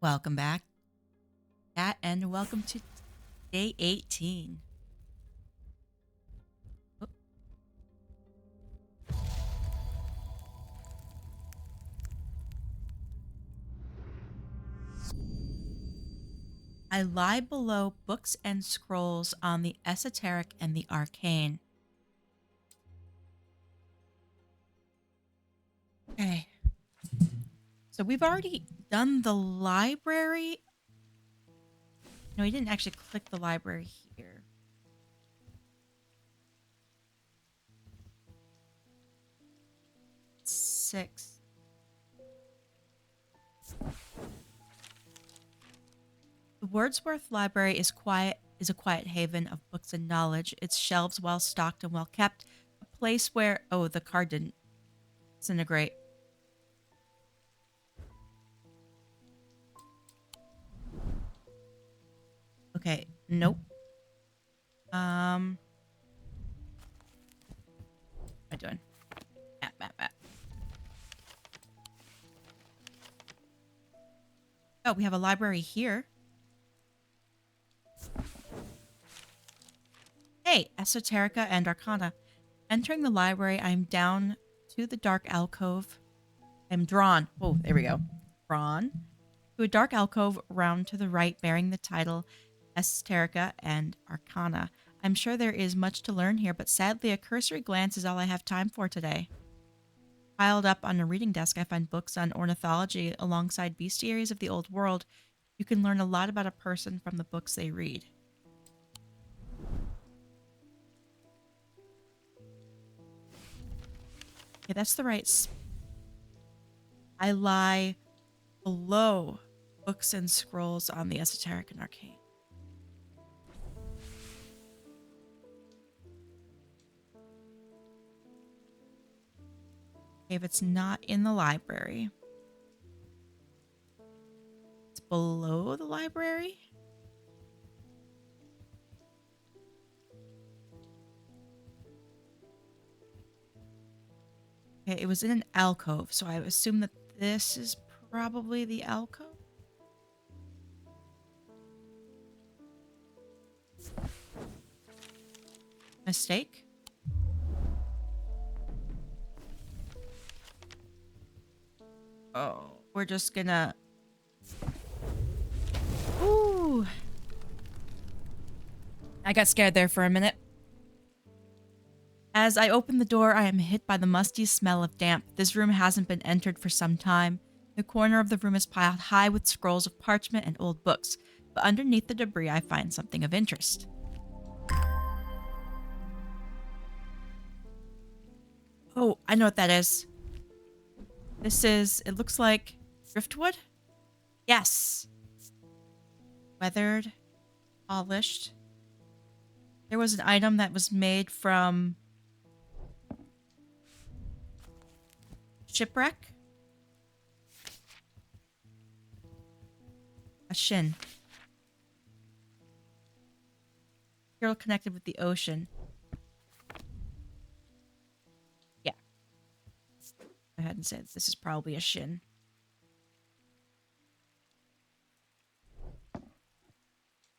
Welcome back, chat, and welcome to day 18. Oh. I lie below books and scrolls on the esoteric and the arcane. Okay. So we've already done the library. No, we didn't actually click the library here. Six. The Wordsworth Library is a quiet haven of books and knowledge. Its shelves well stocked and well kept. A place where the card didn't disintegrate. Okay, nope. What am I doing? Map. Oh, we have a library here. Hey, Esoterica and Arcana. Entering the library, I am down to the dark alcove. I'm drawn. Oh, there we go. Drawn to a dark alcove round to the right, bearing the title Esoterica and Arcana. I'm sure there is much to learn here, but sadly, a cursory glance is all I have time for today. Piled up on a reading desk, I find books on ornithology alongside bestiaries of the old world. You can learn a lot about a person from the books they read. Okay, that's the right. I lie below books and scrolls on the esoteric and arcane. Okay, if it's not in the library, it's below the library. Okay, it was in an alcove, so I assume that this is probably the alcove. Mistake? Oh, we're just gonna... Ooh! I got scared there for a minute. As I open the door, I am hit by the musty smell of damp. This room hasn't been entered for some time. The corner of the room is piled high with scrolls of parchment and old books, but underneath the debris I find something of interest. Oh, I know what that is. It looks like driftwood? Yes. Weathered, polished. There was an item that was made from shipwreck. A shin. Material connected with the ocean. Yeah. Go ahead and say this is probably a shin.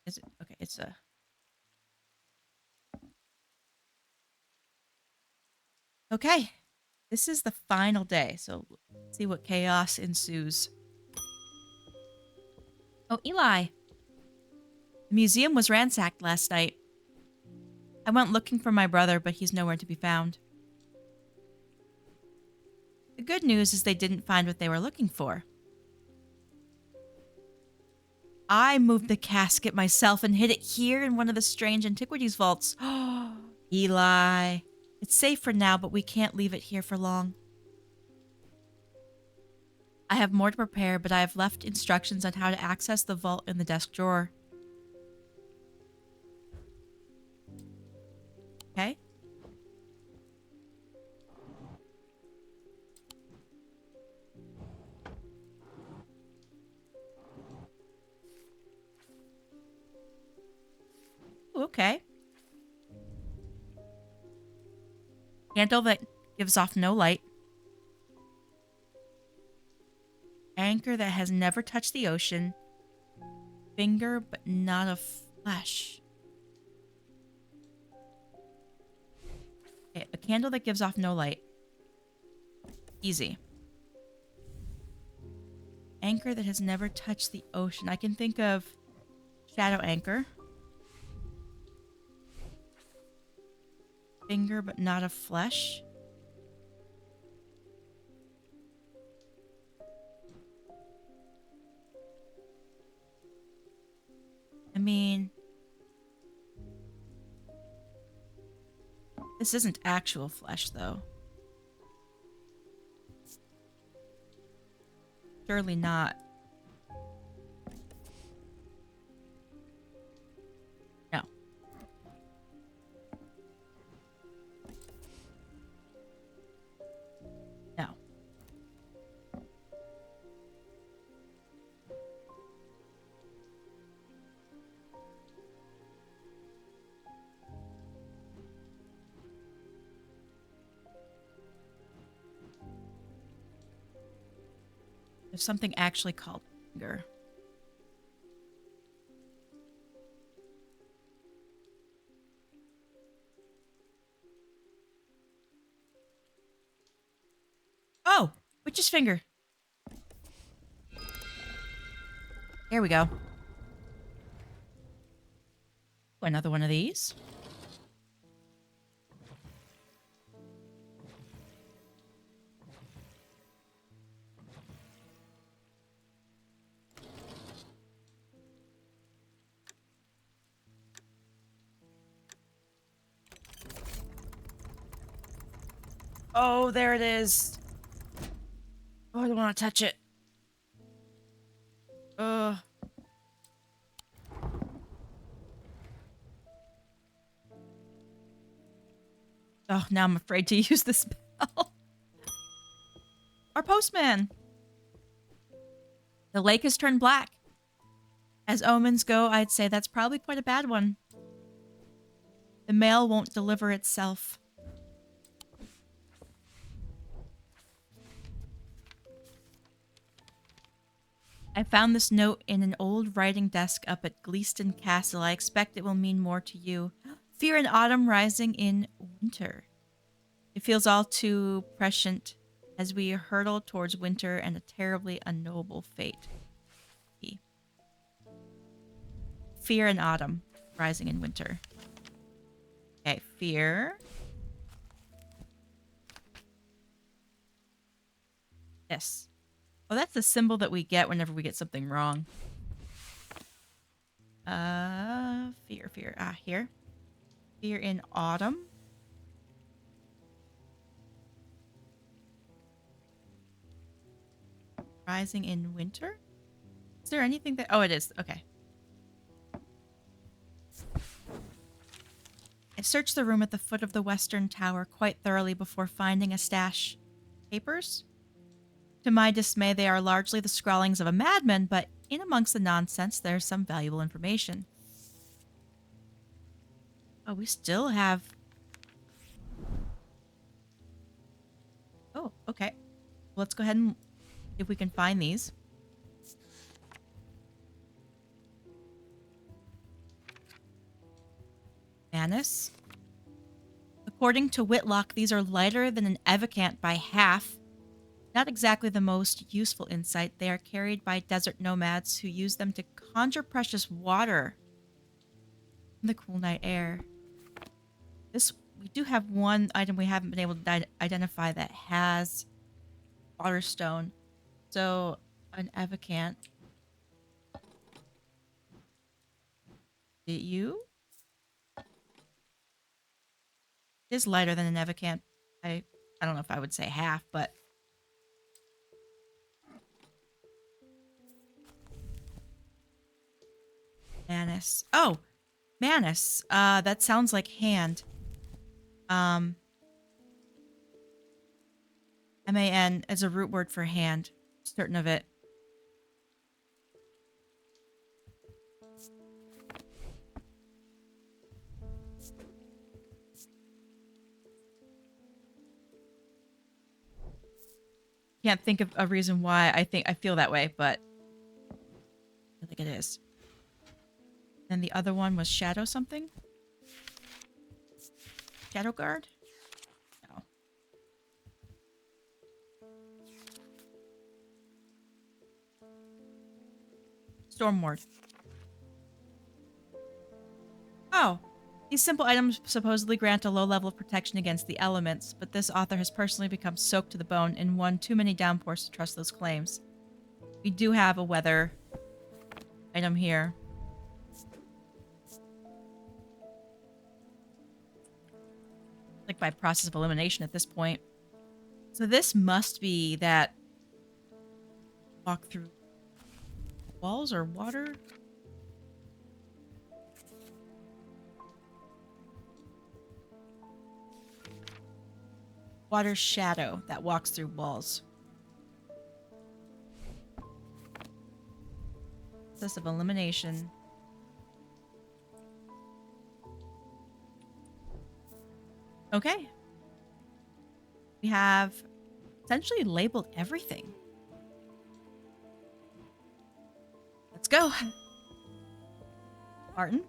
Is it? Okay, it's a... Okay. This is the final day, so let's see what chaos ensues. Oh, Eli. The museum was ransacked last night. I went looking for my brother, but he's nowhere to be found. The good news is they didn't find what they were looking for. I moved the casket myself and hid it here in one of the strange antiquities vaults. Eli. It's safe for now, but we can't leave it here for long. I have more to prepare, but I have left instructions on how to access the vault in the desk drawer. Okay. Ooh, okay. Candle that gives off no light. Anchor that has never touched the ocean. Finger, but not of flesh. Okay, a candle that gives off no light. Easy. Anchor that has never touched the ocean. I can think of shadow anchor. Finger, but not of flesh. I mean, this isn't actual flesh, though. Surely not. No. No. There's something actually called finger. Oh! Witch's finger. There we go. Another one of these. Oh, there it is. Oh, I don't want to touch it. Ugh. Oh, now I'm afraid to use the spell. Our postman. The lake has turned black. As omens go, I'd say that's probably quite a bad one. The mail won't deliver itself. I found this note in an old writing desk up at Gleeston Castle. I expect it will mean more to you. Fear in autumn, rising in winter. It feels all too prescient as we hurtle towards winter and a terribly unknowable fate. Fear in autumn, rising in winter. Okay, fear. Yes. Oh, that's the symbol that we get whenever we get something wrong. Fear. Ah, here. Fear in autumn. Rising in winter? Is there anything that... Oh, it is. Okay. I searched the room at the foot of the western tower quite thoroughly before finding a stash. Papers? To my dismay, they are largely the scrawlings of a madman, but in amongst the nonsense, there's some valuable information. Oh, we still have... Oh, okay. Let's go ahead and see if we can find these. Manus. According to Whitlock, these are lighter than an evocant by half. Not exactly the most useful insight. They are carried by desert nomads who use them to conjure precious water in the cool night air. We do have one item we haven't been able to identify that has water stone. So, an evocant. Did you? It is lighter than an evocant. I don't know if I would say half, but... Manus. Oh! Manus. That sounds like hand. M-A-N as a root word for hand. Certain of it. Can't think of a reason why I feel that way, but I feel like it is. Then the other one was Shadow something? Shadow Guard? No. Storm Ward. Oh. These simple items supposedly grant a low level of protection against the elements, but this author has personally become soaked to the bone in one too many downpours to trust those claims. We do have a weather item here. Like by process of elimination at this point. So this must be that walk through walls or water? Water shadow that walks through walls. Process of elimination. Okay. We have essentially labeled everything. Let's go. Martin?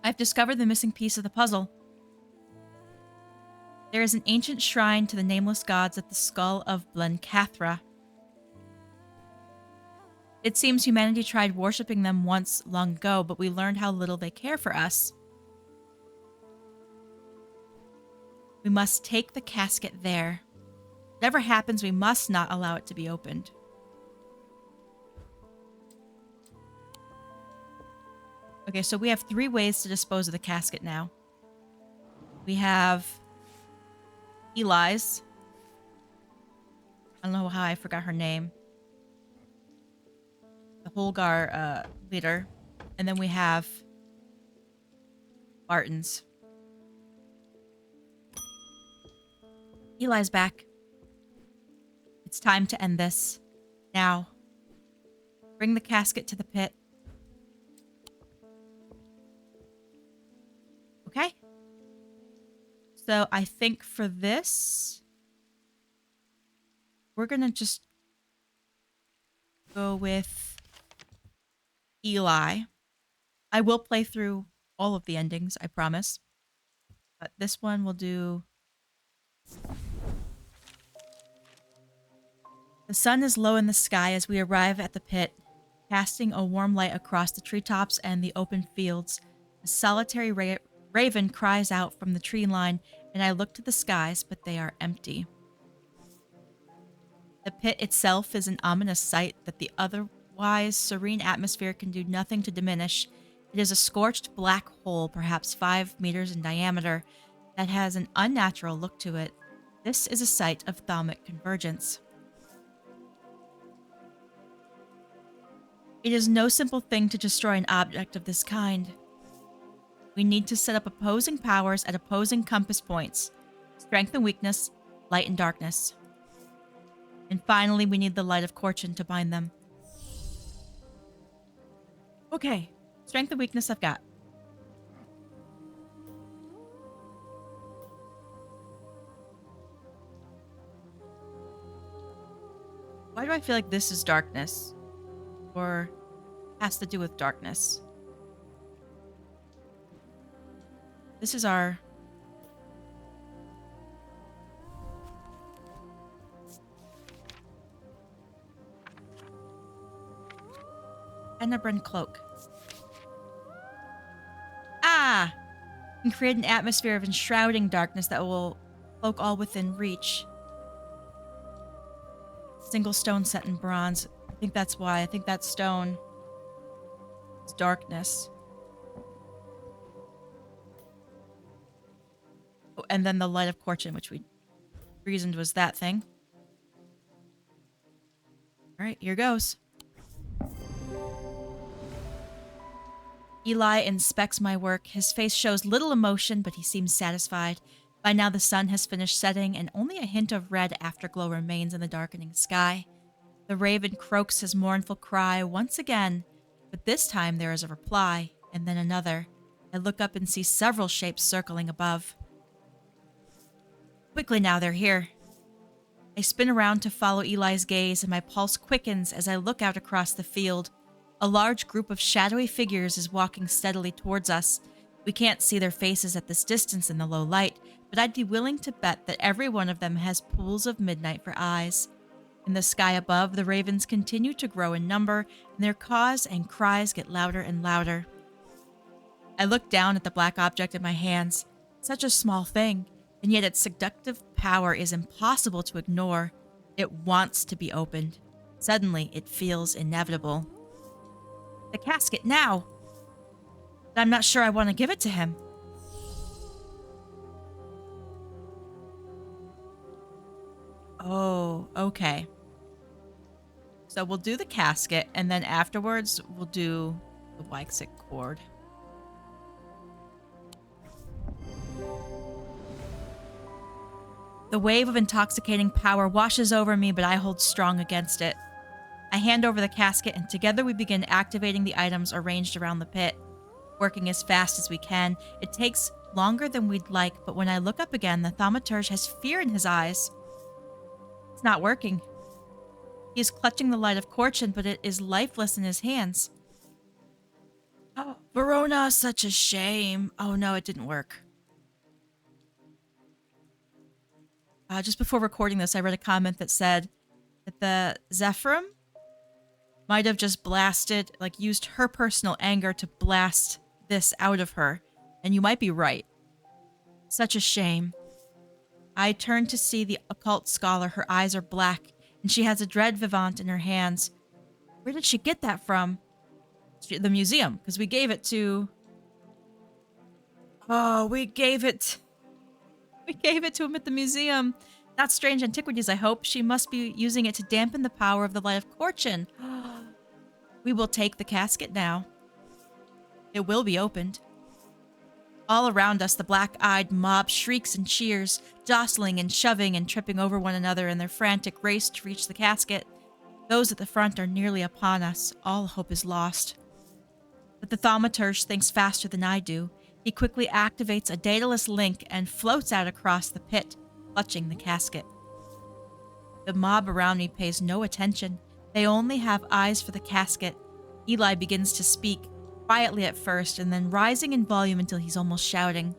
I've discovered the missing piece of the puzzle. There is an ancient shrine to the nameless gods at the skull of Blencathra. It seems humanity tried worshipping them once long ago, but we learned how little they care for us. We must take the casket there. Whatever happens, we must not allow it to be opened. Okay, so we have 3 ways to dispose of the casket now. We have Eli's. I don't know how I forgot her name. The Holgar leader. And then we have Barton's. Eli's back. It's time to end this. Now. Bring the casket to the pit. Okay. So I think for this, we're going to just go with Eli. I will play through all of the endings, I promise. But this one will do... The sun is low in the sky as we arrive at the pit, casting a warm light across the treetops and the open fields. A solitary raven cries out from the tree line, and I look to the skies, but they are empty. The pit itself is an ominous sight that the otherwise serene atmosphere can do nothing to diminish. It is a scorched black hole, perhaps 5 meters in diameter, that has an unnatural look to it. This is a site of thaumic convergence. It is no simple thing to destroy an object of this kind. We need to set up opposing powers at opposing compass points. Strength and weakness, light and darkness. And finally, we need the light of Korchin to bind them. Okay, strength and weakness I've got. Why do I feel like this is darkness? Or has to do with darkness? This is our... Enabren cloak. Ah! Can create an atmosphere of enshrouding darkness that will cloak all within reach. Single stone set in bronze. I think that's why. I think that stone is darkness. Oh, and then the light of Korchin, which we reasoned was that thing. Alright, here goes. Eli inspects my work. His face shows little emotion, but he seems satisfied. By now the sun has finished setting, and only a hint of red afterglow remains in the darkening sky. The raven croaks his mournful cry once again, but this time there is a reply, and then another. I look up and see several shapes circling above. Quickly now, they're here. I I spin around to follow Eli's gaze, and my pulse quickens as I look out across the field. A large group of shadowy figures is walking steadily towards us. We can't see their faces at this distance in the low light, but I'd be willing to bet that every one of them has pools of midnight for eyes. In the sky above, the ravens continue to grow in number, and their caws and cries get louder and louder. I look down at the black object in my hands. Such a small thing, and yet its seductive power is impossible to ignore. It wants to be opened. Suddenly, it feels inevitable. The casket now! But I'm not sure I want to give it to him. Oh, okay. So we'll do the casket, and then afterwards we'll do the Wyxic cord. The wave of intoxicating power washes over me, but I hold strong against it. I hand over the casket, and together we begin activating the items arranged around the pit, working as fast as we can. It takes longer than we'd like, but when I look up again, the thaumaturge has fear in his eyes. It's not working. He is clutching the light of Corchin, but it is lifeless in his hands. Oh, Verona, such a shame. Oh no, it didn't work. Just before recording this, I read a comment that said that the Zephyrim might have just blasted, used her personal anger to blast this out of her. And you might be right. Such a shame. I turn to see the occult scholar. Her eyes are black, and she has a dread vivant in her hands. Where did she get that from? The museum, because we gave it to... Oh, we gave it to him at the museum. Not strange antiquities, I hope. She must be using it to dampen the power of the light of Corchin. We will take the casket now. It will be opened. All around us, the black-eyed mob shrieks and cheers, jostling and shoving and tripping over one another in their frantic race to reach the casket. Those at the front are nearly upon us. All hope is lost. But the thaumaturge thinks faster than I do. He quickly activates a daedalus link and floats out across the pit, clutching the casket. The mob around me pays no attention. They only have eyes for the casket. Eli begins to speak, quietly at first, and then rising in volume until he's almost shouting.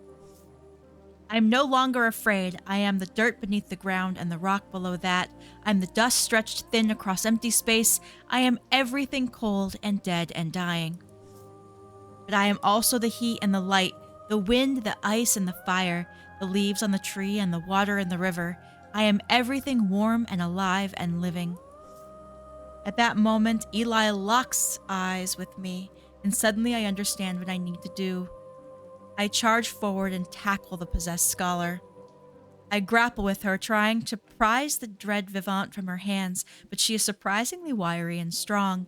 I am no longer afraid. I am the dirt beneath the ground and the rock below that. I am the dust stretched thin across empty space. I am everything cold and dead and dying. But I am also the heat and the light, the wind, the ice, and the fire, the leaves on the tree and the water in the river. I am everything warm and alive and living. At that moment, Eli locks eyes with me, and suddenly I understand what I need to do. I charge forward and tackle the possessed scholar. I grapple with her, trying to prise the dread vivant from her hands, but she is surprisingly wiry and strong.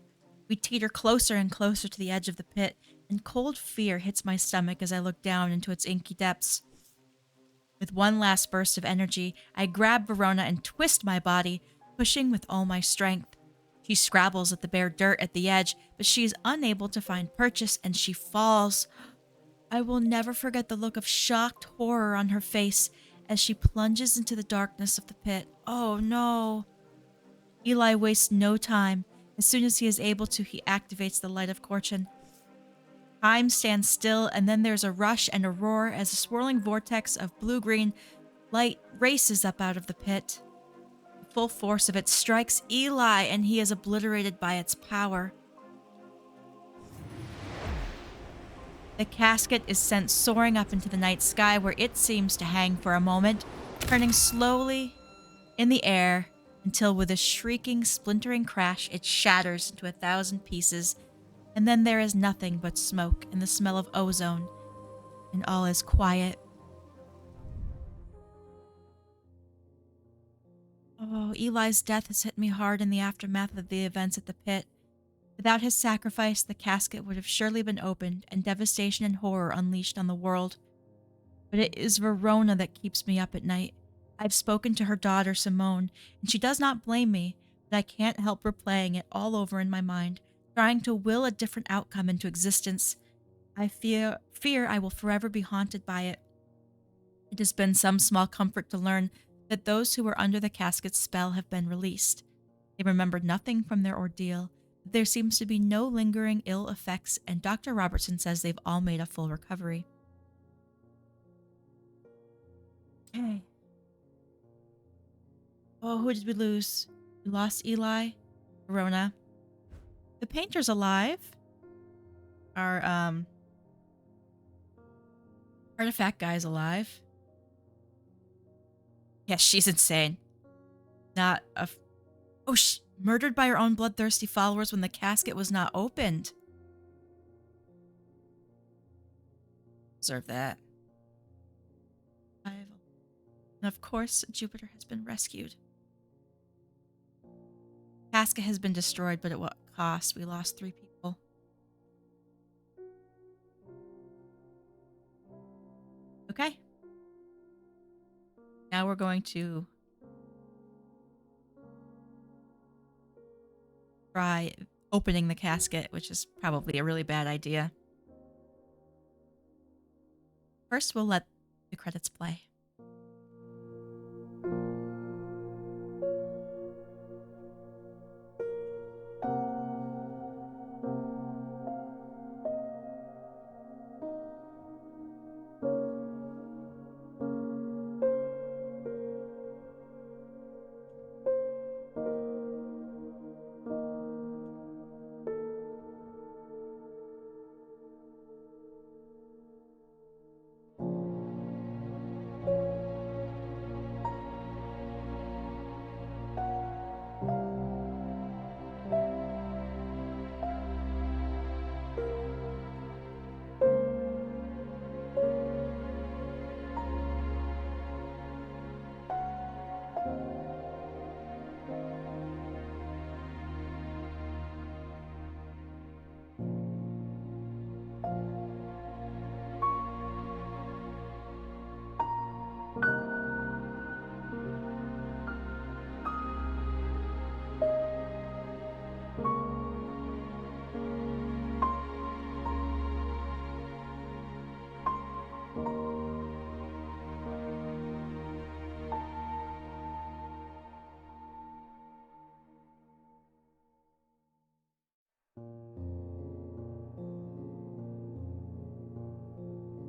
We teeter closer and closer to the edge of the pit, and cold fear hits my stomach as I look down into its inky depths. With one last burst of energy, I grab Verona and twist my body, pushing with all my strength. She scrabbles at the bare dirt at the edge, but she is unable to find purchase, and she falls. I will never forget the look of shocked horror on her face as she plunges into the darkness of the pit. Oh no! Eli wastes no time. As soon as he is able to, he activates the light of Corchin. Time stands still, and then there's a rush and a roar as a swirling vortex of blue-green light races up out of the pit. The full force of it strikes Eli, and he is obliterated by its power. The casket is sent soaring up into the night sky, where it seems to hang for a moment, turning slowly in the air until with a shrieking, splintering crash, it shatters into 1,000 pieces. And then there is nothing but smoke and the smell of ozone, and all is quiet. Oh, Eli's death has hit me hard in the aftermath of the events at the pit. Without his sacrifice, the casket would have surely been opened and devastation and horror unleashed on the world. But it is Verona that keeps me up at night. I've spoken to her daughter, Simone, and she does not blame me, but I can't help replaying it all over in my mind, trying to will a different outcome into existence. I fear I will forever be haunted by it. It has been some small comfort to learn that those who were under the casket's spell have been released. They remember nothing from their ordeal. There seems to be no lingering ill effects, and Dr. Robertson says they've all made a full recovery. Okay. Oh, who did we lose? We lost Eli, Verona. The painter's alive. Our artifact guy's alive. Yes, she's insane. Not a... Oh, murdered by her own bloodthirsty followers when the casket was not opened. Deserve that. And of course, Jupiter has been rescued. Casket has been destroyed, but at what cost? We lost 3 people. Okay. Now we're going to try opening the casket, which is probably a really bad idea. First, we'll let the credits play.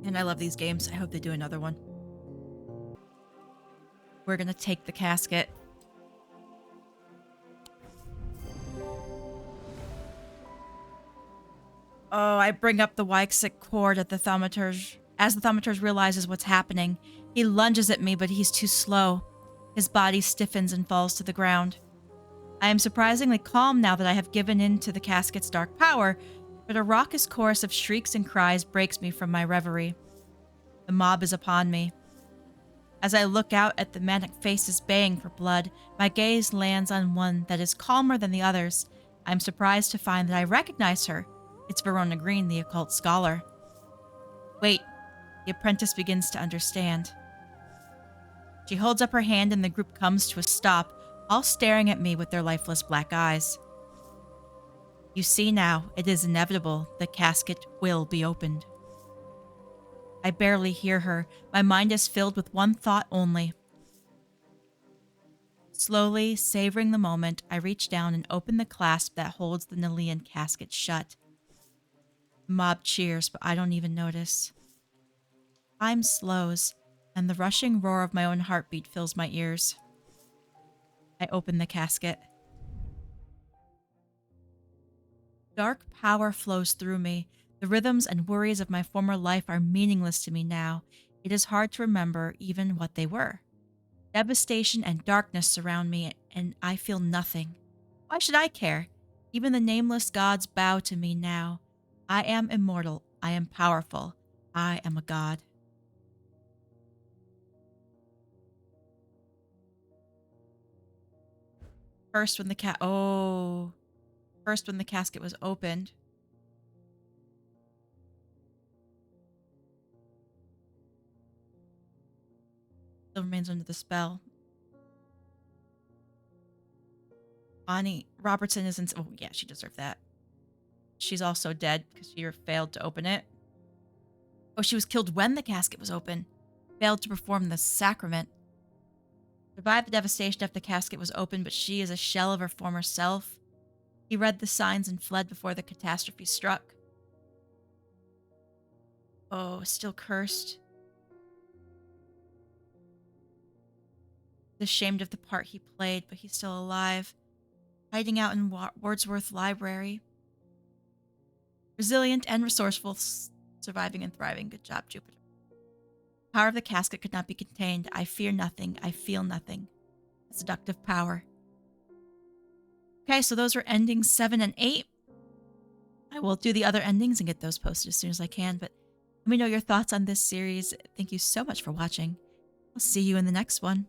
And I love these games. I hope they do another one. We're gonna take the casket. Oh, I bring up the Wyxic cord at the thaumaturge. As the thaumaturge realizes what's happening, he lunges at me, but he's too slow. His body stiffens and falls to the ground. I am surprisingly calm now that I have given in to the casket's dark power, but a raucous chorus of shrieks and cries breaks me from my reverie. The mob is upon me. As I look out at the manic faces baying for blood, my gaze lands on one that is calmer than the others. I am surprised to find that I recognize her. It's Verona Green, the occult scholar. Wait, the apprentice begins to understand. She holds up her hand and the group comes to a stop, all staring at me with their lifeless black eyes. You see now, it is inevitable. The casket will be opened. I barely hear her. My mind is filled with one thought only. Slowly, savoring the moment, I reach down and open the clasp that holds the Nalean casket shut. The mob cheers, but I don't even notice. Time slows, and the rushing roar of my own heartbeat fills my ears. I open the casket. Dark power flows through me. The rhythms and worries of my former life are meaningless to me now. It is hard to remember even what they were. Devastation and darkness surround me, and I feel nothing. Why should I care? Even the nameless gods bow to me now. I am immortal. I am powerful. I am a god. First when the casket was opened. Still remains under the spell. Bonnie Robertson isn't... Oh, yeah, she deserved that. She's also dead because she failed to open it. Oh, she was killed when the casket was open. Failed to perform the sacrament. Survived the devastation after the casket was opened, but she is a shell of her former self. He read the signs and fled before the catastrophe struck. Oh, still cursed. Ashamed of the part he played, but he's still alive. Hiding out in Wordsworth Library. Resilient and resourceful, surviving and thriving. Good job, Jupiter. Power of the casket could not be contained. I fear nothing. I feel nothing. Seductive power. Okay, so those were endings 7 and 8. I will do the other endings and get those posted as soon as I can, but let me know your thoughts on this series. Thank you so much for watching. I'll see you in the next one.